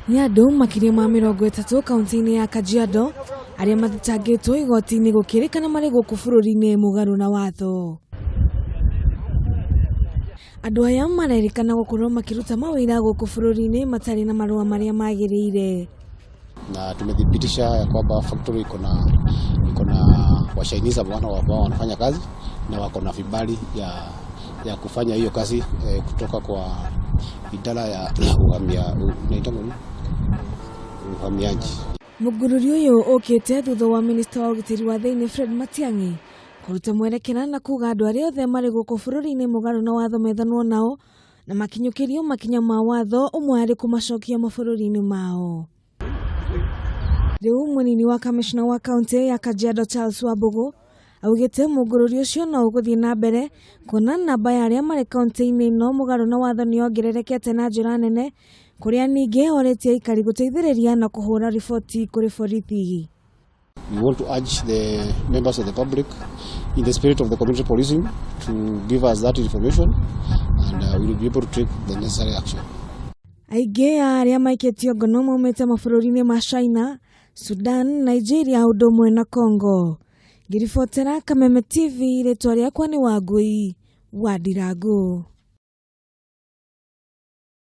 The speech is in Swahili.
Ni andu Makiria ma 30 kaunti-ini ya Kajiado aria mathitangitwo igoti-ini gukirikana mari guku bururi-ini mugaru na watho. Andu aya marerikana gukorwo makiruta mawira guku bururi-ini matari na marua maria magirire. Na tumethibitisha ya kwamba factory iko na washainiza ambao wanafanya kazi na wako na vibali ya kufanya hiyo kazi kutoka kwa idara ya uhamiaji. Mungururio okete thutha wa minister wa ugitiri wa Dr Fred Matiang'i kuruta mwerekea na kuga andu aria othe mari guku bururi-ini mugaru na watho methanwo nao na makinyukirio makinya ma watho umwe ari kumacokia mabururi-ini mao. Riu munini wa kamishna wa kaunti ya Kajiado Charles Wabugu augite Mungururio ucio no uguthie na mbere kuona namba ya aria mari kaunti-ini no mugaru na watho ni ongererekete na njira nene kuria ninge oretie aikari guteithiriria na kuhura ripoti kuri borithi. We want to urge the members of the public in the spirit of the community policing to give us that information and we will be able to take the necessary action. Aige aria maingirite ngono maumite mabururi-ini ma China, Sudan, Nigeria, Udomwe na Congo. Ngiribotera Kameme TV ritwa riakwa ni Wangui wa Ndirangu.